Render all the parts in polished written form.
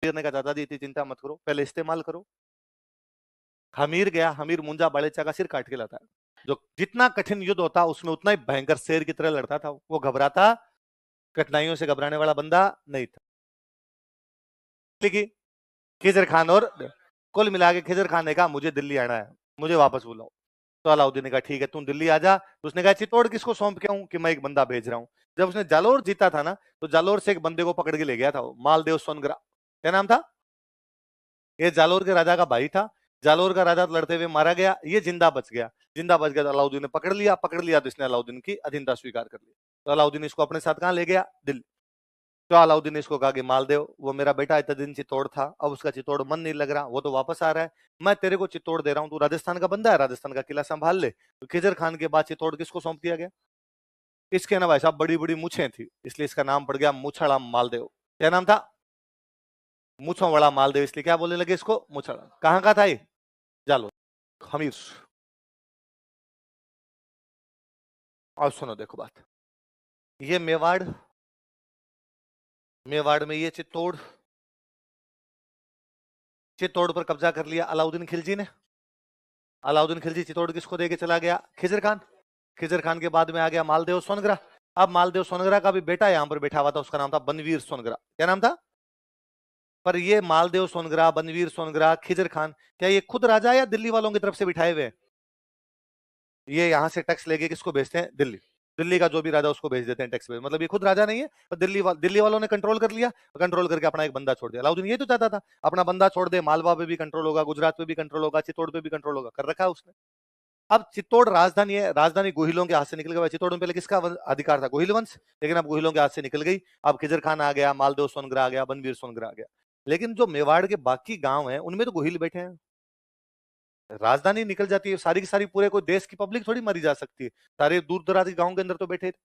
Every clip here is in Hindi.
अलाउद्दीन ने कहा चाचा जी इतनी चिंता मत करो, पहले इस्तेमाल करो। हमीर गया, हमीर मुंजा बालेचा का सिर काट के लाता है। जो जितना कठिन युद्ध होता उसमें उतना ही भयंकर शेर की तरह लड़ता था। वो घबराता, कठिनाइयों से घबराने वाला बंदा नहीं था। लेकिन खिजर खान और कुल मिला के खिजर खान ने कहा मुझे दिल्ली आना है, मुझे वापस बुलाओ। तो अलाउद्दीन ने कहा ठीक है तुम दिल्ली आ जा। तो उसने कहा चित्तौड़ किसको सौंप के आऊं कि मैं एक बंदा भेज रहा हूं। जब उसने जालोर जीता था ना, तो जालोर से एक बंदे को पकड़ के ले गया था वो, मालदेव सोनग्रा। क्या नाम था? ये जालोर के राजा का भाई था। जालोर का राजा लड़ते हुए मारा गया, ये जिंदा बच गया। जिंदा बच गया तो अलाउद्दीन ने पकड़ लिया, पकड़ लिया तो इसने अलाउद्दीन की अधीनता स्वीकार कर ली। तो अलाउद्दीन इसको अपने साथ कहां ले गया? दिल्ली। तो अलाउद्दीन ने इसको कहा कि मालदेव वो मेरा बेटा इतने दिन चित्तौड़ था, अब उसका चित्तौड़ मन नहीं लग रहा, वो तो वापस आ रहा है, मैं तेरे को चित्तौड़ दे रहा हूं, तू राजस्थान का बंदा है, राजस्थान का किला संभाल ले। तो खिजर खान के बाद चित्तौड़ किसको सौंप दिया गया? इसके ना भाई साहब बड़ी बड़ी मूछें थी, इसलिए इसका नाम पड़ गया मूछड़ा मालदेव। क्या नाम था? मूछों वाला मालदेव। इसलिए क्या बोलने लगे इसको? मूछड़ा। कहां का था ये? जालो हमीर। और सुनो देखो बात, ये मेवाड़, मेवाड़ में ये चित्तौड़, चित्तौड़ पर कब्जा कर लिया अलाउद्दीन खिलजी ने। अलाउद्दीन खिलजी चित्तौड़ किसको देके चला गया? खिजर खान। खिजर खान के बाद में आ गया मालदेव सोनग्रा। अब मालदेव सोनग्रा का भी बेटा यहां पर बैठा हुआ था, उसका नाम था बनवीर सोनग्रा। क्या नाम था? पर ये मालदेव सोनग्रा, बनवीर सोनग्रा, खिजर खान, क्या ये खुद राजा या दिल्ली वालों की तरफ से बिठाए हुए? ये यहां से टैक्स लेके किसको भेजते हैं? दिल्ली। दिल्ली का जो भी राजा उसको भेज देते हैं टैक्स पे। मतलब ये खुद राजा नहीं है, पर दिल्ली वालों ने कंट्रोल कर लिया, कंट्रोल करके अपना एक बंदा छोड़ दिया। अलाउद्दीन ये तो चाहता था अपना बंदा छोड़ दे, मालवा पे भी कंट्रोल होगा, गुजरात पे भी कंट्रोल होगा, चित्तौड़ पे भी कंट्रोल होगा, कर रखा है उसने। अब चित्तौड़ राजधानी है, राजधानी गोहिलों के हाथ से निकल गया। चित्तौड़ में पहले किसका अधिकार था? गोहिल वंश, लेकिन अब गोहिलों के हाथ से निकल गई। अब खिजर खान आ गया, मालदेव सोनग्रा आ गया, बनवीर सोनग्रा आ गया। लेकिन जो मेवाड़ के बाकी गांव हैं उनमें तो गोहिल बैठे हैं। राजधानी निकल जाती है, सारी की सारी पूरे कोई देश की पब्लिक थोड़ी मारी जा सकती है, सारे दूर दराज के गांव के अंदर तो बैठे थे।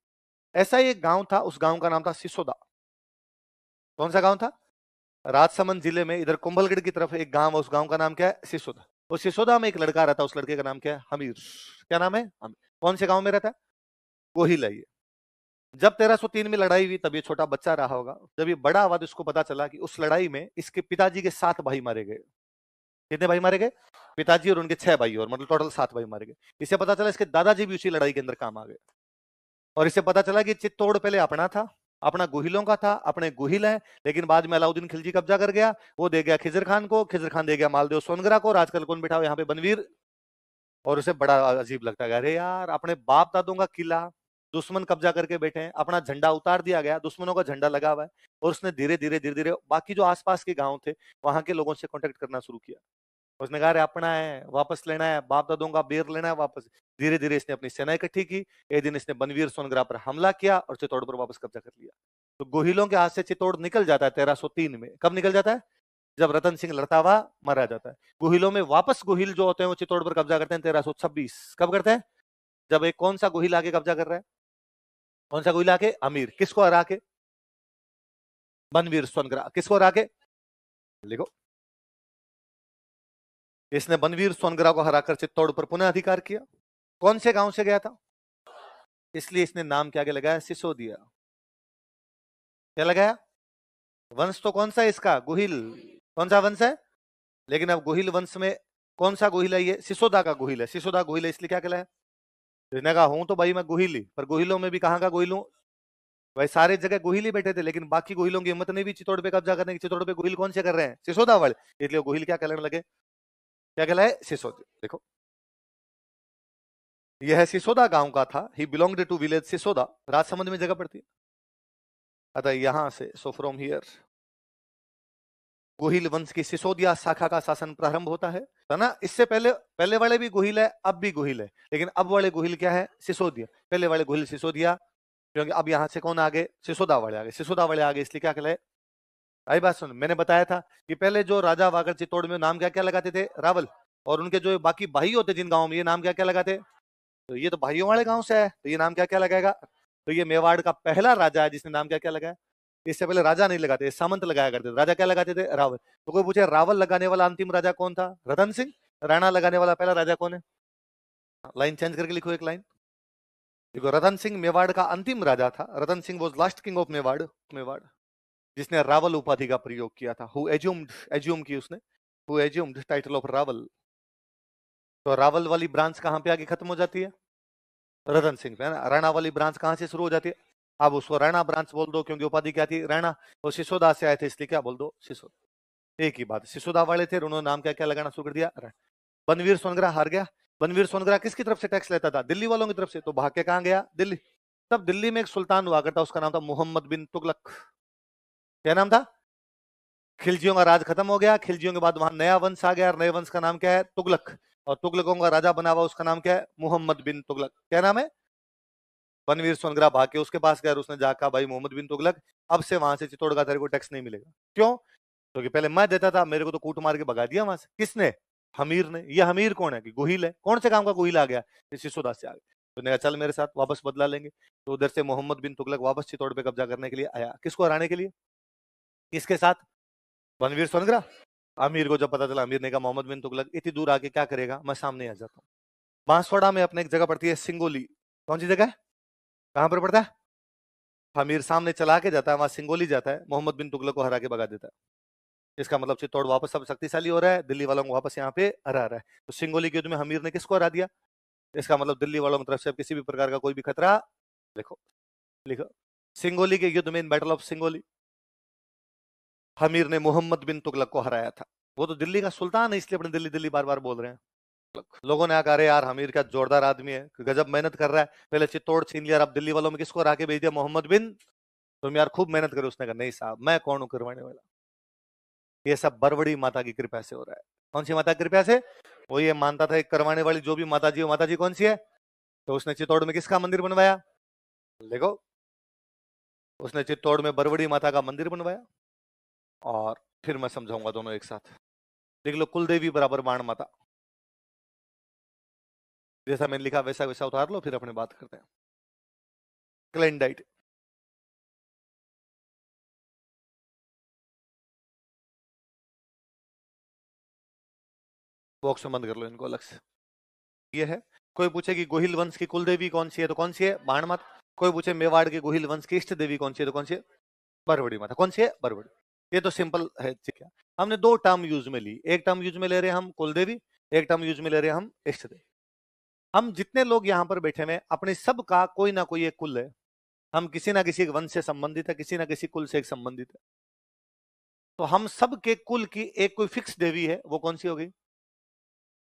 ऐसा ही एक गांव था, उस गांव का नाम था सिसोदा। कौन सा गांव था? राजसमंद जिले में इधर कुंभलगढ़ की तरफ एक गांव है, उस गांव का नाम क्या है? सिसोदा। उस सिसोदा में एक लड़का रहता है, उस लड़के का नाम क्या है? हमीर। क्या नाम है? हमीर। कौन से गांव में रहता है? गोहिल है ये। जब 1303 में लड़ाई हुई तब ये छोटा बच्चा रहा होगा। जब ये बड़ा हुआ तो इसको पता चला कि उस लड़ाई में इसके पिताजी के 7 भाई मारे गए। कितने भाई मारे गए? पिताजी और उनके 6 भाई, और मतलब टोटल 7 भाई मारे गए। इसे पता चला इसके दादाजी भी उसी लड़ाई के अंदर काम आ गए। और इसे पता चला कि चित्तौड़ पहले अपना था, अपना गोहिलों का था, अपने गोहिल है, लेकिन बाद में अलाउद्दीन खिलजी कब्जा कर गया। वो दे गया खिजर खान को, खिजर खान दे गया मालदेव सोनग्रा को, और आजकल कौन बैठा हुआ यहाँ पे? बनवीर। और उसे बड़ा अजीब लगता है, अरे यार अपने बाप दादों का किला दुश्मन कब्जा करके बैठे हैं, अपना झंडा उतार दिया गया, दुश्मनों का झंडा लगा हुआ है। और उसने धीरे धीरे धीरे धीरे बाकी जो आसपास के गांव थे वहां के लोगों से कांटेक्ट करना शुरू किया। उसने कहा अरे अपना है, वापस लेना है, बाप दादों का बेर लेना है वापस। धीरे धीरे इसने अपनी सेना इकट्ठी की। एक दिन इसने बनवीर सोनग्रा पर हमला किया और चित्तौड़ पर वापस कब्जा कर लिया। तो गोहिलों के हाथ से चित्तौड़ निकल जाता है 1303 में। कब निकल जाता है? जब रतन सिंह लड़ता हुआ मारा जाता है। गोहिलों में वापस गोहिल जो होते हैं वो चित्तौड़ पर कब्जा करते हैं 1326। कब करते हैं? जब एक कौन सा गोहिल आके कब्जा कर रहा है? कौन सा गोहिल आके? अमीर। किसको हरा के? बनवीर सोनग्रा। किसको हरा के? लिखो, इसने बनवीर सोनग्रा को हराकर चित्तौड़ पर पुनः अधिकार किया। कौन से गांव से गया था? इसलिए इसने नाम क्या लगाया? सिसोदिया। क्या लगाया? वंश तो कौन सा है इसका? गोहिल। कौन सा वंश है? लेकिन अब गोहिल वंश में कौन सा गोहिल है? ये सिसोदा का गोहिल है। सिसोदा गोहिल है, इसलिए क्या कहलाया? इसने कहा हूं तो भाई मैं गोहिल ही, पर गोहिलों में भी कहां का गोहिल हूं? भाई सारे जगह गोहिल ही बैठे थे, लेकिन बाकी गोहिलों की हिम्मत नहीं भी चित्तौड़ पे कब्जा करने की। चित्तौड़ पे गोहिल कौन से कर रहे हैं? सिसोदा वाले। इसलिए गोहिल क्या कहलाने लगे? क्या कहलाए? सिसोदा। देखो, यह सिसोदा गांव का था। He belonged to village Sisoda. Rajsamand में जगह पड़ती है। अतः यहां से सो फ्रॉम हियर गोहिल वंश की सिसोदिया शाखा का शासन प्रारंभ होता है ना। इससे पहले पहले वाले भी गोहिल है, अब भी गोहिल है, लेकिन अब वाले गोहिल क्या है? सिसोदिया। पहले वाले गोहिल सिसोदिया, क्योंकि अब यहां से कौन आगे? सिसोदा वाले आगे। सिसोदा वाले आगे इसलिए क्या कहलाए? आई बात सुन, मैंने बताया था कि पहले जो राजा वागर चित्तौड़ में नाम क्या क्या लगाते थे? रावल। और उनके जो बाकी भाई होते जिन गाँव में, ये नाम क्या क्या लगाते? तो ये तो भाइयों वाले गांव से है, तो ये नाम क्या क्या लगाएगा? तो ये मेवाड़ का पहला राजा है जिसने नाम क्या क्या लगाया। इससे पहले राजा नहीं लगाते, सामंत लगाया करते थे। राजा क्या लगाते थे? रावल। तो कोई पूछे रावल लगाने वाला अंतिम राजा कौन था? रतन सिंह। राणा लगाने वाला पहला राजा कौन है? लाइन चेंज करके लिखो एक लाइन। देखो, रतन सिंह मेवाड़ का अंतिम राजा था। Ratan Singh was last king of Mewar. Mewar. जिसने रावल उपाधि का प्रयोग किया था, हु एज्यूम की उसने, who assumed title of Rawal. तो रावल वाली ब्रांच कहां पे आगे खत्म हो जाती है? रतन सिंह पे, है ना। राणा वाली ब्रांच कहां से शुरू हो जाती है? अब उसको राणा ब्रांच बोल दो, क्योंकि उपाधि क्या थी? राणा। वो सिसोदा से आए थे, इसलिए क्या बोल दो? सिसोदा। एक ही बात, सिसोदा वाले थे, उन्होंने नाम क्या क्या लगाना शुरू कर दिया? बनवीर सोनग्रा हार गया। बनवीर सोनग्रा किसकी तरफ से टैक्स लेता था? दिल्ली वालों की तरफ से। तो भाग के कहां गया? दिल्ली। तब दिल्ली में एक सुल्तान हुआ करता, उसका नाम था मोहम्मद बिन तुगलक। क्या नाम था? खिलजियों का राज खत्म हो गया, खिलजियों के बाद वहां नया वंश आ गया, और नए वंश का नाम क्या है? तुगलक। और तुगलकों का राजा बना हुआ, उसका नाम क्या है? मोहम्मद बिन तुगलक। क्या नाम है? बनवीर सोनग्रा भाग के उसके पास गया, और उसने जाकर भाई मोहम्मद बिन तुगलक, अब से वहां से चित्तौड़ का तेरे को टैक्स नहीं मिलेगा। क्यों? क्योंकि पहले मैं देता था, मेरे को तो कूट मार के भगा दिया वहां से। किसने? हमीर ने। ये हमीर कौन है? कि गोहिल है। कौन से काम का गोहिल आ गया? सिसोदा से आ गया। तो ने कहा चल मेरे साथ, वापस बदला लेंगे। तो उधर से मोहम्मद बिन तुगलक वापस चित्तौड़ पे कब्जा करने के लिए आया। किसको हराने के लिए? किसके साथ? बनवीर सोनग्रा। अमीर को जब पता चला, अमीर ने कहा मोहम्मद बिन तुगलक इतनी दूर आके क्या करेगा, मैं सामने आ जाता हूँ। बांसवाड़ा में अपने एक जगह पड़ती है सिंगोली। कौन सी जगह है? कहां पर पड़ता है? अमीर सामने चला के जाता है, वहां सिंगोली जाता है, मोहम्मद बिन तुगलक को हरा के भगा देता है। इसका मतलब चित्तौड़ वापस अब शक्तिशाली हो रहा है, दिल्ली वालों को वापस यहाँ पे हरा रहा है। तो सिंगोली के युद्ध में हमीर ने किसको हरा दिया? इसका मतलब दिल्ली वालों की तरफ से अब किसी भी प्रकार का कोई भी खतरा, देखो लिखो, सिंगोली के युद्ध में, in battle of Singoli, Hamir ने मोहम्मद बिन तुगलक को हराया था। वो तो दिल्ली का सुल्तान है, इसलिए अपने दिल्ली दिल्ली बार बार बोल रहे हैं। लोगों ने कहा अरे यार हमीर क्या जोरदार आदमी है, गजब मेहनत कर रहा है, पहले चित्तौड़ छीन लिया, अब दिल्ली वालों में किसको हरा के भेज दिया? मोहम्मद बिन। तुम यार खूब मेहनत करो। उसने कहा नहीं साहब, मैं कौन हूं करवाने वाला, ये सब बरवड़ी माता की कृपा से हो रहा है। कौन सी माता की कृपा से? वो ये मानता था एक करवाने वाली जो भी माता जी, वो माता जी कौन सी है? तो उसने चित्तौड़ में किसका मंदिर बनवाया? देखो, उसने चित्तौड़ में बरवड़ी माता का मंदिर बनवाया। और फिर मैं समझाऊंगा दोनों एक साथ। देख लो, कुलदेवी बराबर बाण माता, जैसा मैंने लिखा वैसा वैसा उतार लो, फिर अपने बात करते हैं। क्लेंडाइट, बॉक्स में बंद कर लो इनको अलग से। ये है। कोई पूछे कि गोहिल वंश की कुल देवी कौन सी है, तो कौन सी है? बाण माता। कोई पूछे मेवाड़ के गोहिल वंश की इष्ट देवी कौन सी है, तो कौन सी है? बरवड़ी माता। कौन सी है? बरवड़ी। ये तो सिंपल है, ठीक है। हमने दो टर्म यूज में ली, एक टर्म यूज में ले रहे हैं हम कुल देवी, एक टर्म यूज में ले रहे हैं हम इष्ट देवी। हम जितने लोग यहाँ पर बैठे हुए, अपने सब का कोई ना कोई एक कुल है। हम किसी ना किसी वंश से संबंधित है, किसी ना किसी कुल से एक संबंधित है। तो हम सब के कुल की एक कोई फिक्स देवी है, वो कौन सी होगी?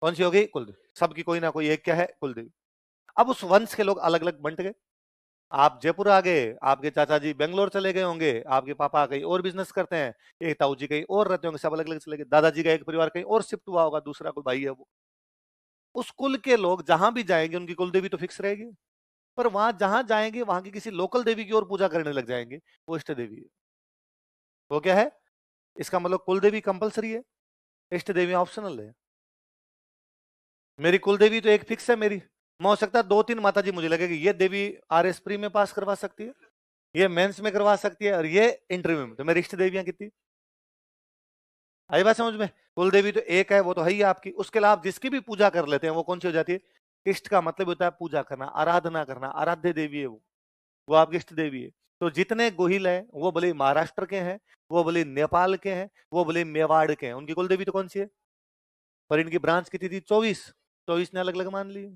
कौन सी होगी? कुलदेवी। सबकी कोई ना कोई एक क्या है? कुलदेवी। अब उस वंश के लोग अलग अलग बंट गए। आप जयपुर आ गए, आपके चाचा जी बेंगलोर चले गए होंगे, आपके पापा कहीं और बिजनेस करते हैं, एक ताऊ जी कहीं और रहते होंगे, सब अलग अलग चले गए, दादाजी का एक परिवार कहीं और शिफ्ट हुआ होगा, दूसरा कोई भाई है वो। उस कुल के लोग जहां भी जाएंगे, उनकी कुल देवी तो फिक्स रहेगी। पर वहां जहां जाएंगे, वहां की किसी लोकल देवी की ओर पूजा करने लग जाएंगे, वो इष्ट देवी है। वो क्या है? इसका मतलब कुल देवी कंपलसरी है, इष्ट देवी ऑप्शनल है। मेरी कुल देवी तो एक फिक्स है मेरी। मैं हो सकता है दो तीन माता जी मुझे लगेगी, ये देवी RS प्री में पास करवा सकती है, ये मेंस में करवा सकती है, और ये इंटरव्यू में। तो मेरी इष्ट देवियां कितनी? आई बात समझ में? कुल देवी तो एक है, वो तो है ही आपकी। उसके अलावा आप जिसकी भी पूजा कर लेते हैं, वो कौन सी हो जाती है? इष्ट का मतलब होता है पूजा करना, आराधना करना, आराध्य देवी है वो आपकी इष्ट देवी है। तो जितने गोहिल हैं, वो भले महाराष्ट्र के हैं, वो भले नेपाल के हैं, वो भले मेवाड़ के हैं, उनकी कुल देवी तो कौन सी है? पर इनकी ब्रांच कितनी थी? 24। 24 ने अलग अलग मान ली।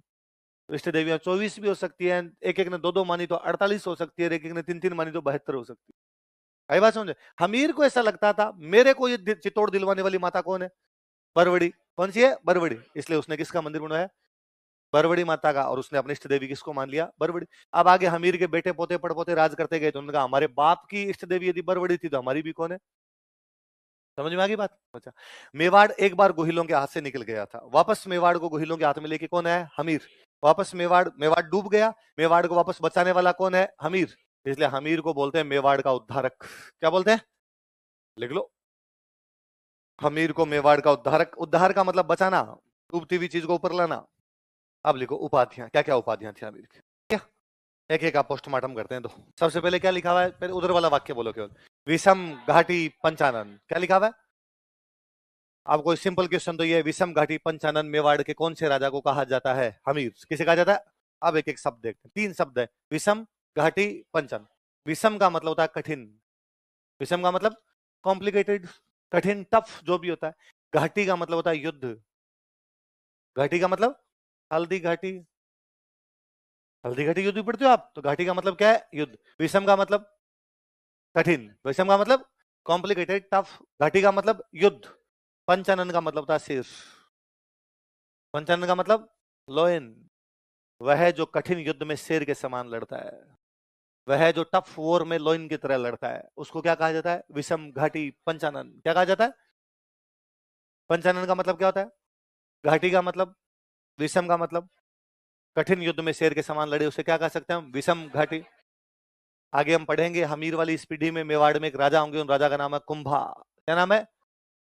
तो इष्ट देवियां 24 भी हो सकती है, एक एक ने दो दो मानी तो 48 हो सकती है, एक एक ने तीन तीन मानी तो 72 हो सकती है। आई बात समझे? हमीर को ऐसा लगता था मेरे को ये चित्तौड़ दिलवाने वाली माता कौन है? बरवड़ी। कौन सी है? बरवड़ी। इसलिए उसने किसका मंदिर बनवाया? बरवड़ी माता का। और उसने अपनी इष्ट देवी किसको मान लिया? बरवड़ी। अब आगे हमीर के बेटे पोते पड़पोते राज करते गए, तो उन्होंने कहा हमारे बाप की इष्ट देवी यदि बरवड़ी थी, तो हमारी भी कौन है? समझ में आ गई बात? अच्छा। मेवाड़ एक बार गोहिलों के हाथ से निकल गया था, वापस मेवाड़ को गोहिलों के हाथ में लेके कौन है? हमीर। वापस मेवाड़ मेवाड़ डूब गया, मेवाड़ को वापस बचाने वाला कौन है? हमीर। इसलिए हमीर को बोलते हैं मेवाड़ का उद्धारक। क्या बोलते हैं? लिख लो, हमीर को मेवाड़ का उद्धारक। उद्धार का मतलब बचाना, डूबती हुई चीज को ऊपर लाना। अब लिखो उपाधियां, क्या क्या उपाधियां थी हमीर की? क्या? एक एक आप पोस्टमार्टम करते हैं। तो सबसे पहले क्या लिखा हुआ है? पहले उधर वाला वाक्य बोलो केवल। विषम घाटी पंचानन, क्या लिखा हुआ है? अब कोई सिंपल क्वेश्चन तो ये, विषम घाटी पंचानन मेवाड़ के कौन से राजा को कहा जाता है? हमीर। किसे कहा जाता है? अब एक एक शब्द देखते हैं। तीन शब्द है, विषम घाटी पंचन। विषम का मतलब होता है कठिन, विषम का मतलब कॉम्प्लिकेटेड, कठिन, टफ जो भी होता है। घाटी का मतलब होता है युद्ध। घाटी का मतलब हल्दी घाटी, हल्दी घाटी युद्ध भी पढ़ते हो आप, तो घाटी का मतलब क्या है? युद्ध। विषम का मतलब कठिन, विषम का मतलब कॉम्प्लिकेटेड, टफ, घाटी का मतलब युद्ध। पंचानन का मतलब था सिर। पंचानन का मतलब लोयन, वह जो कठिन युद्ध में शेर के समान लड़ता है, वह जो टफ वॉर में लोइन की तरह लड़ता है, उसको क्या कहा जाता है? विषम घाटी पंचानन। क्या कहा जाता है? पंचानन का मतलब क्या होता है? घाटी का मतलब, विषम का मतलब कठिन युद्ध में शेर के समान लड़े, उसे क्या कह सकते हैं हम? विषम घाटी। आगे हम पढ़ेंगे हमीर वाली इस पीढ़ी में मेवाड़ में एक राजा होंगे, उन राजा का नाम है कुंभा। क्या नाम है?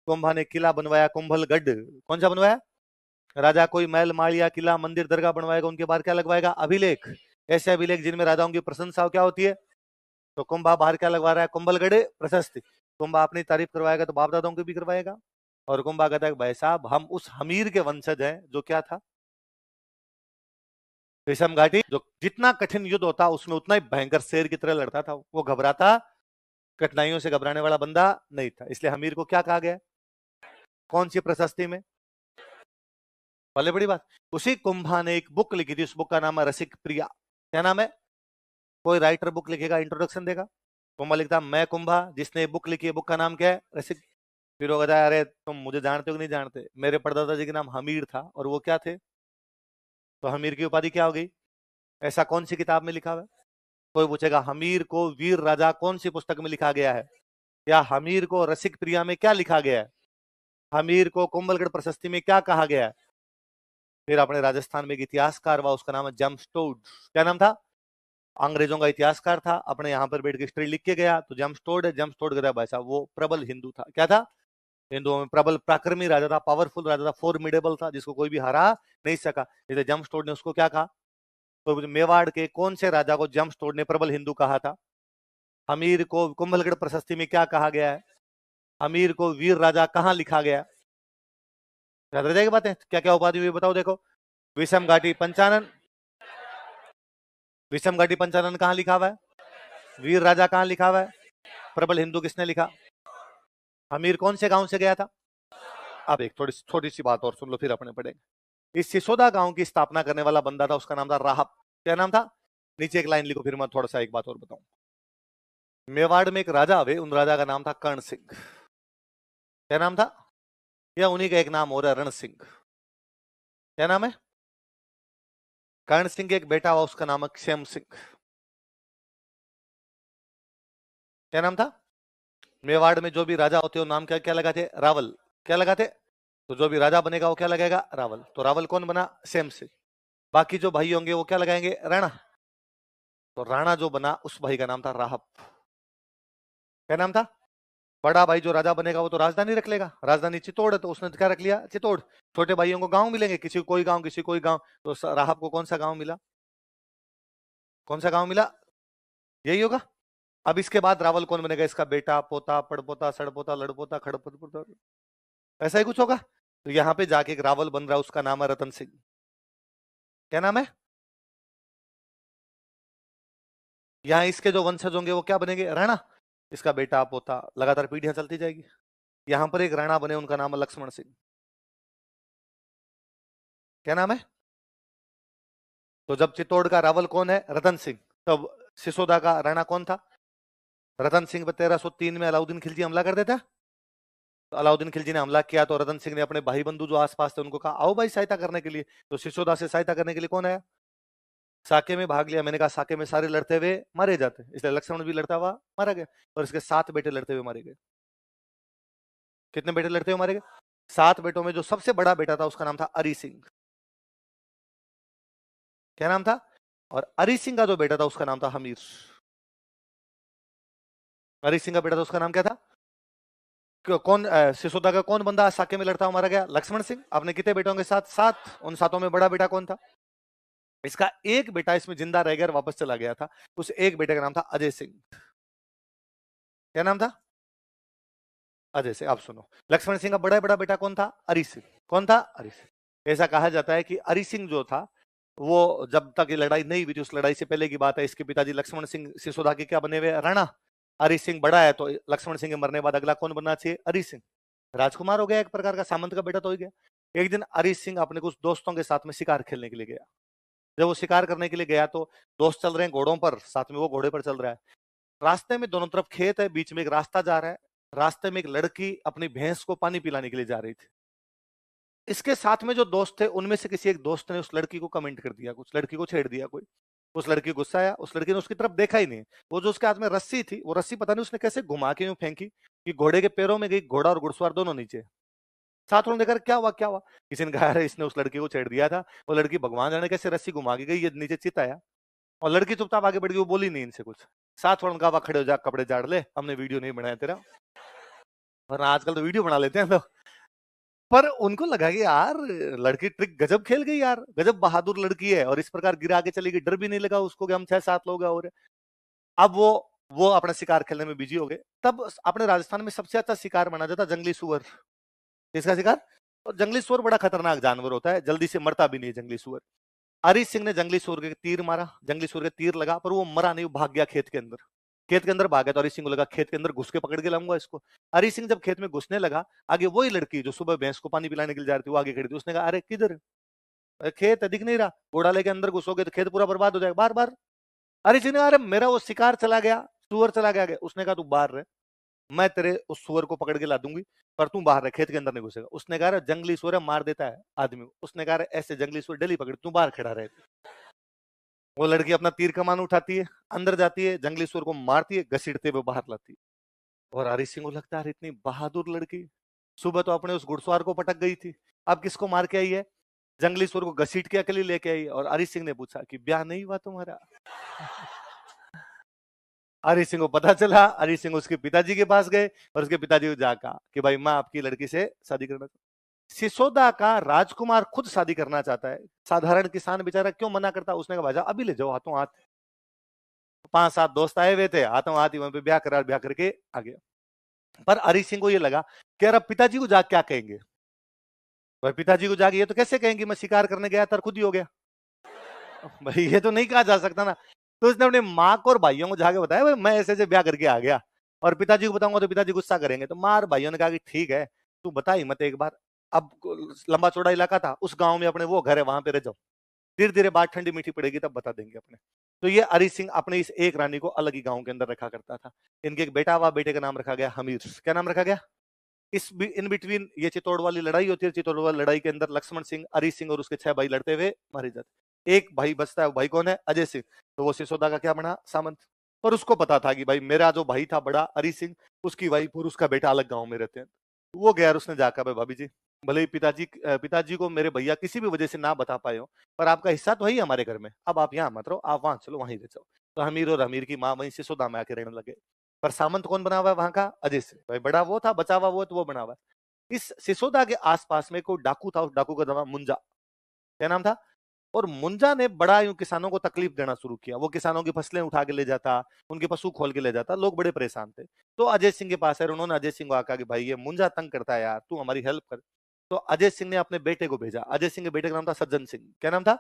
कुंभा ने किला बनवाया कुंभलगढ़। कौन सा बनवाया? राजा कोई महल मालिया किला मंदिर दरगाह बनवाएगा, उनके बाहर क्या लगवाएगा? अभिलेख। ऐसे अभिलेख जिनमें राजाओं की प्रशंसा क्या होती है। तो कुंभा बाहर क्या लगवा रहा है? कुंभलगढ़ प्रशस्ति। कुंभा अपनी तारीफ करवाएगा तो बाप दादाओं की भी करवाएगा। और कुंभा कहता है भाई साहब हम उस हमीर के वंशज हैं जो क्या था? विषम घाटी, जो जितना कठिन युद्ध होता उसमें उतना ही भयंकर शेर की तरह लड़ता था। वो घबराता, कठिनाइयों से घबराने वाला बंदा नहीं था, इसलिए हमीर को क्या कहा गया? कौन सी प्रशस्ति में? पहले बड़ी बात, उसी कुंभा ने एक बुक लिखी थी, उस बुक का नाम है रसिक प्रिया। क्या नाम है? कोई राइटर बुक लिखेगा, इंट्रोडक्शन देगा, कुंभा लिखता मैं कुंभा जिसने बुक लिखी है, बुक का नाम क्या है? रसिक। फिर वो कहता है अरे तुम मुझे जानते हो कि नहीं जानते, मेरे परदादा जी के नाम हमीर था और वो क्या थे? तो हमीर की उपाधि क्या हो गई? ऐसा कौन सी किताब में लिखा हुआ है? कोई पूछेगा हमीर को वीर राजा कौन सी पुस्तक में लिखा गया है, या हमीर को रसिक प्रिया में क्या लिखा गया है, हमीर को कुंभलगढ़ प्रशस्ति में क्या कहा गया है? फिर अपने राजस्थान में एक इतिहासकार हुआ, उसका नाम है जेम्स टोड। क्या नाम था? अंग्रेजों का इतिहासकार था, अपने यहाँ पर बैठ के हिस्ट्री लिख के गया, तो जेम्स टोड है। जेम्स टोड कहता है भाई साहब वो प्रबल हिंदू था। क्या था? हिंदुओं में प्रबल पराक्रमी राजा था, पावरफुल राजा था, फॉर्मिडेबल था, जिसको कोई भी हरा नहीं सका। इसलिए जेम्स टोड ने उसको क्या कहा? तो मेवाड़ के कौन से राजा को जेम्स टोड ने प्रबल हिंदू कहा था? हमीर को कुंभलगढ़ प्रशस्ति में क्या कहा गया है? हमीर को वीर राजा कहाँ लिखा गया? याद रह जाएगी बातें। क्या क्या उपाधि हुई बताओ। देखो, विषम घाटी पंचानन, विषम घाटी पंचानन कहाँ लिखा हुआ है? वीर राजा कहाँ लिखा हुआ है? प्रबल हिंदू किसने लिखा? हमीर कौन से गांव से गया था? अब एक थोड़ी छोटी सी बात और सुन लो, फिर अपने पढ़ेंगे। इस सिसोदा गांव की स्थापना करने वाला बंदा था, उसका नाम था राहब। क्या नाम था? नीचे एक लाइन लिखो, फिर मैं थोड़ा सा एक बात और बताऊं। मेवाड़ में एक राजा हुए, उन राजा का नाम था कर्ण सिंह। क्या नाम था? या उन्हीं का एक नाम हो रहा है रण सिंह। क्या नाम है? कर्ण सिंह के एक बेटा हुआ, उसका नाम है क्षेम सिंह। क्या नाम था? मेवाड़ में जो भी राजा होते हो नाम क्या क्या लगाते? रावल। क्या लगाते? तो जो भी राजा बनेगा वो क्या लगाएगा? रावल। तो रावल कौन बना? सेम सिंह। बाकी जो भाई होंगे वो क्या लगाएंगे? राणा। तो राणा जो बना उस भाई का नाम था राहब। क्या नाम था? बड़ा भाई जो राजा बनेगा वो तो राजधानी रख लेगा, राजधानी चित्तौड़ है तो उसने क्या रख लिया? चित्तौड़। छोटे भाइयों को गांव मिलेंगे, किसी को कोई गांव, किसी को कोई गांव। तो राहब को कौन सा गांव मिला? कौन सा गांव मिला? यही होगा। अब इसके बाद रावल कौन बनेगा? इसका बेटा, पोता, पड़पोता, सड़पोता, लड़पोता, खड़पोता, ऐसा ही कुछ होगा। तो यहाँ पे जाके एक रावल बन रहा है, उसका नाम है रतन सिंह। क्या नाम है? यहाँ इसके जो वंशज होंगे वो क्या बनेंगे? राणा। इसका बेटा, पोता, लगातार पीढ़ियां चलती जाएगी। यहाँ पर एक राणा बने, उनका नाम है लक्ष्मण सिंह। क्या नाम है? तो जब चित्तौड़ का रावल कौन है? रतन सिंह। तब सिसोदा का राणा कौन था? रतन सिंह पर 1303 में अलाउद्दीन खिलजी हमला कर देता। तो अलाउद्दीन खिलजी ने हमला किया तो रतन सिंह ने अपने भाई बंधु जो आसपास थे उनको कहा आओ भाई सहायता करने के लिए। तो सिसोदा से सहायता करने के लिए कौन आया? साके में भाग लिया। मैंने कहा साके में सारे लड़ते हुए मारे जाते, इसलिए लक्ष्मण भी लड़ता हुआ मारा गया, और इसके 7 बेटे लड़ते हुए मारे गए। कितने बेटे लड़ते हुए मारे गए? 7 बेटों में जो सबसे बड़ा बेटा था उसका नाम था अरी सिंह। क्या नाम था? और अरी सिंह का जो बेटा था उसका नाम था हमीर। अरी सिंह का बेटा था उसका नाम क्या था? कौन सिसोदा का कौन बंदा साके में लड़ता हुआ मारा गया? लक्ष्मण सिंह। आपने कितने बेटों के साथ? 7। उन 7 में बड़ा बेटा कौन था? इसका एक बेटा इसमें जिंदा रह गया और वापस चला गया था, उस एक बेटे का नाम था अजय सिंह। क्या नाम था? अजय सिंह। आप सुनो, लक्ष्मण सिंह का बड़ा बड़ा बेटा कौन था? अरी सिंह। कौन था? अरी सिंह। ऐसा कहा जाता है कि अरी सिंह जो था वो जब तक ये लड़ाई नहीं हुई थी, उस लड़ाई से पहले की बात है, इसके पिताजी लक्ष्मण सिंह सिसोदा के क्या बने हुए? राणा। अरिश सिंह बड़ा है तो लक्ष्मण सिंह के मरने के बाद अगला कौन बनना चाहिए? अरिश सिंह। राजकुमार हो गया, एक प्रकार का सामंत का बेटा तो हो गया। एक दिन अरिश सिंह अपने कुछ दोस्तों के साथ में शिकार खेलने के लिए गया। जब वो शिकार करने के लिए गया तो दोस्त चल रहे हैं घोड़ों पर, साथ में वो घोड़े पर चल रहा है। रास्ते में दोनों तरफ खेत है, बीच में एक रास्ता जा रहा है। रास्ते में एक लड़की अपनी भैंस को पानी पिलाने के लिए जा रही थी। इसके साथ में जो दोस्त थे उनमें से किसी एक दोस्त ने उस लड़की को कमेंट कर दिया, कुछ लड़की को छेड़ दिया कोई। उस लड़की गुस्सा आया, उस लड़की ने उसकी तरफ देखा ही नहीं। वो जो उसके हाथ में रस्सी थी, वो रस्सी पता नहीं उसने कैसे घुमा के यूं फेंकी कि घोड़े के पैरों में गई, घोड़ा और घुड़सवार दोनों नीचे। साथ वालों ने देखा क्या हुआ क्या हुआ, किसी ने कहा अरे इसने उस लड़की को छेड़ दिया था, वो लड़की भगवान जाने कैसे रस्सी घुमा के गई, ये नीचे चित आया। और लड़की चुपचाप आगे बढ़ गई, वो बोली नहीं इनसे कुछ। साथ वालों ने कहा खड़े हो जा, कपड़े झाड़ ले, हमने वीडियो नहीं बनाया तेरा, वरना आजकल तो वीडियो बना लेते हैं लोग। पर उनको लगा कि यार लड़की ट्रिक गजब खेल गई यार, गजब बहादुर लड़की है, और इस प्रकार गिरा के चली गई, डर भी नहीं लगा उसको कि हम 6-7 लोग हैं। और अब वो अपना शिकार खेलने में बिजी हो गए। तब अपने राजस्थान में सबसे अच्छा शिकार माना जाता जंगली सुअर। किसका शिकार? और जंगली सुअर बड़ा खतरनाक जानवर होता है, जल्दी से मरता भी नहीं जंगली सुअर। अरिश सिंह ने जंगली सुअर के तीर मारा, जंगली सुअर के तीर लगा, पर वो मरा नहीं, वो भाग गया खेत के अंदर। खेत के अंदर भागा तो अरिश सिंह को लगा खेत के अंदर घुस के पकड़ के लाऊंगा इसको। अरिश सिंह जब खेत में घुसने लगा, आगे वही लड़की जो सुबह भैंस को पानी पिलाने के लिए जा रही थी, वो आगे खड़ी थी। उसने कहा अरे किधर? खेत दिख नहीं रहा, घोड़ा लेके अंदर घुसोगे तो खेत पूरा बर्बाद हो जाएगा। बार बार अरिश सिंह ने कहा अरे मेरा वो शिकार चला गया, सुअर चला गया। उसने कहा तू बाहर रह, मैं तेरे उस सुअर को पकड़ के ला दूंगी, पर तू बाहर रह, खेत के अंदर नहीं घुसेगा। उसने कहा जंगली सुअर है, मार देता है आदमी को। उसने कहा ऐसे जंगली सुअर डेली पकड़, तू बाहर खड़ा रहे। वो लड़की अपना तीर कमान उठाती है, अंदर जाती है, जंगली सुअर को मारती है, घसीटते हुए बाहर लाती है। और हरी सिंह को लगता है इतनी बहादुर लड़की, सुबह तो अपने उस घुड़सवार को पटक गई थी, अब किसको मार के आई है? जंगली सुअर को घसीट के अकेली लेके आई। और हरी सिंह ने पूछा कि ब्याह नहीं हुआ तुम्हारा? हरी सिंह को पता चला, हरी सिंह उसके पिताजी के पास गए और उसके पिताजी को जा कहा कि भाई मैं आपकी लड़की से शादी करना। सिसोदा का राजकुमार खुद शादी करना चाहता है, साधारण किसान बेचारा क्यों मना करता? उसने कहा भाजा अभी ले जाओ हाथों हाथ। 5-7 दोस्त आए हुए थे, हाथों हाथ ही वहां पे ब्याह करके आ गया। पर हरी सिंह को ये लगा कि यार अब पिताजी को जाके क्या कहेंगे? भाई पिताजी को जाके ये तो कैसे कहेंगे मैं शिकार करने गया था, खुद ही हो गया। भाई ये तो नहीं कहा जा सकता ना। तो उसने अपने माँ को और भाइयों को जाके बताया भाई मैं ऐसे ऐसे ब्याह करके आ गया, और पिताजी को बताऊंगा तो पिताजी गुस्सा करेंगे। तो माँ और भाइयों ने कहा कि ठीक है, तू बता ही मत एक बार। अब लंबा चौड़ा इलाका था, उस गांव में अपने वो घर है, वहां पे रह जाओ, धीरे धीरे बात ठंडी मीठी पड़ेगी तब बता देंगे अपने। तो ये हरी सिंह अपने इस एक रानी को अलग ही गांव के अंदर रखा करता था। इनके एक बेटा हुआ, बेटे का नाम रखा गया हमीर। क्या नाम रखा गया? इन बिटवीन ये चित्तौड़ वाली लड़ाई होती है, चित्तौड़ वाली लड़ाई के अंदर लक्ष्मण सिंह, हरी सिंह और उसके 6 भाई लड़ते हुए मारे जाते। एक भाई बचता है, वो भाई कौन है? अजय सिंह। तो वो सिसोदा का क्या बना? सामंत। और उसको पता था कि भाई मेरा जो भाई था बड़ा हरी सिंह, उसकी वाइफ और उसका बेटा अलग गांव में रहते हैं। वो गया, उसने जाकर भाई भाभी जी, भले ही पिताजी को मेरे भैया किसी भी वजह से ना बता पाए हो, पर आपका हिस्सा तो है ही हमारे घर में, अब आप यहाँ मत रहो, आप वहां चलो, वहीं रह जाओ। तो हमीर और हमीर की माँ वहीं सिसोदा में आके रहने लगे। पर सामंत कौन बना हुआ है वहां का? अजय सिंह। भाई बड़ा वो था, बचा हुआ वो, तो वो बना हुआ है। इस सिसोदा के आसपास में कोई डाकू था, उस डाकू का नाम मुंजा। क्या नाम था? और मुंजा ने बड़ा यूं किसानों को तकलीफ देना शुरू किया। वो किसानों की फसलें उठा के ले जाता, उनके पशु खोल के ले जाता, लोग बड़े परेशान थे। तो अजय सिंह के पास है, उन्होंने अजय सिंह को कहा कि भाई ये मुंजा तंग करता है यार, तू हमारी हेल्प कर। तो अजय सिंह ने अपने बेटे को भेजा। अजय सिंह के बेटे का नाम था सज्जन सिंह। क्या नाम था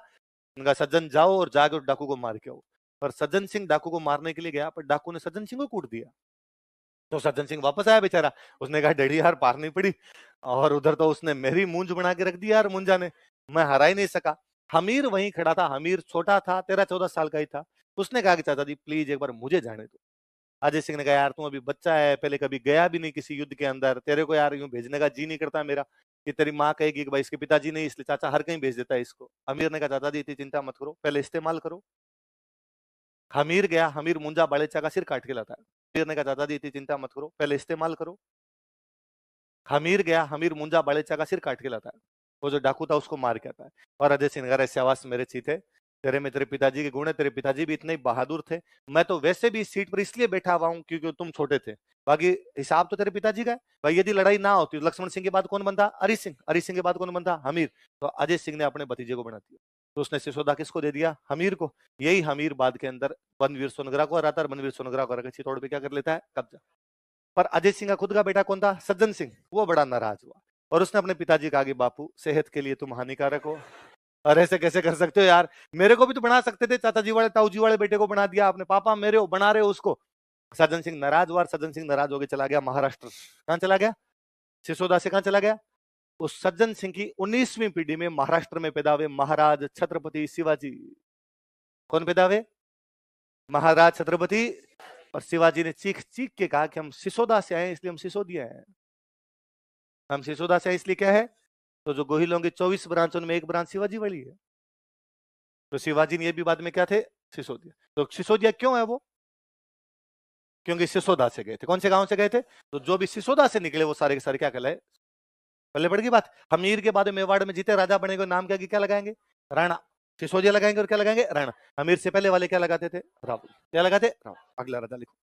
उनका? सज्जन, जाओ और जाके उस डाकू को मार के आओ। पर सज्जन सिंह डाकू को मारने के लिए गया, पर डाकू ने सज्जन सिंह को कूट दिया। तो सज्जन सिंह वापस आया बेचारा, उसने कहा डैडी यार पार नहीं पड़ी, और उधर तो उसने मेरी मूंज बना के रख दी यार मुंजा ने, मैं हरा ही नहीं सका। हमीर वहीं खड़ा था, हमीर छोटा था, 13-14 साल का ही था। उसने कहा कि चाचा जी प्लीज एक बार मुझे जाने दो। अजय सिंह ने कहा यार तुम अभी बच्चा है, पहले कभी गया भी नहीं किसी युद्ध के अंदर, तेरे को यार यूं भेजने का जी नहीं करता मेरा, कि तेरी माँ कहेगी कि भाई इसके पिताजी नहीं, इसलिए चाचा हर कहीं भेज देता है इसको। अमीर ने कहा चाचा जी इतनी चिंता मत करो, पहले इस्तेमाल करो। हमीर गया, हमीर मुंजा बालेचा का सिर काट के लाता है। हमीर ने कहा चाचा जी इतनी चिंता मत करो, पहले इस्तेमाल करो। हमीर गया, हमीर मुंजा बालेचा का सिर काट के लाता है, वो जो डाकू था उसको मार के आता है। और अजय सिंह ऐसे आवाज मेरे चीते, तेरे में तेरे पिताजी के गुण है, तेरे पिताजी भी इतने बहादुर थे, मैं तो वैसे भी इस सीट पर इसलिए बैठा हुआ हूं क्योंकि तुम छोटे थे, बाकी हिसाब तो तेरे पिताजी का है। भाई यदि लड़ाई ना होती लक्ष्मण सिंह के बाद कौन बनता? हरी सिंह। हरी सिंह के बाद कौन बनता? हमीर। तो अजय सिंह ने अपने भतीजे को बना दिया। तो उसने सिसोदा किसको दे दिया? हमीर को। यही हमीर बाद के अंदर बनवीर सोनग्रा को हराता है, बनवीर सोनग्रा को हरा चित्तौड़ पे क्या कर लेता है? कब्जा। पर अजय सिंह का खुद का बेटा कौन था? सज्जन सिंह। वो बड़ा नाराज हुआ और उसने अपने पिताजी को कहा कि बापू सेहत के लिए तुम हानिकारक हो, और ऐसे कैसे कर सकते हो यार, मेरे को भी तो बना सकते थे, चाचा जी वाले ताऊ जी वाले बेटे को बना दिया आपने, पापा मेरे हो बना रहे हो उसको। सज्जन सिंह नाराज हुआ, सज्जन सिंह नाराज होकर चला गया महाराष्ट्र। कहां चला गया? सिसोदा से कहां चला गया? उस सज्जन सिंह की 19वीं पीढ़ी में महाराष्ट्र में पैदा हुए महाराज छत्रपति शिवाजी। कौन पैदा हुए? महाराज छत्रपति। और शिवाजी ने चीख चीख के कहा कि हम सिसोदा से आए इसलिए हम सिसोदिया हैं। हम सिसोदा से आए इसलिए क्या है? तो जो गोहिलों की 24 ब्रांचों में एक ब्रांच शिवाजी वाली है। तो शिवाजी ने ये भी बाद में क्या थे? सिसोदिया। तो सिसोदिया क्यों है वो? क्योंकि सिसोदा से गए थे। कौन से गांव से गए थे? तो जो भी सिसोदा से निकले वो सारे के सारे क्या कहलाए? पहले पड़ गई बात। हमीर के बाद मेवाड़ में जीते राजा बनेंगे, नाम क्या क्या लगाएंगे? राणा। सिसोदिया लगाएंगे और क्या लगाएंगे? राणा। हमीर से पहले वाले क्या लगाते थे? राहुल। क्या लगाते? राहुल। अगला राजा लिखो।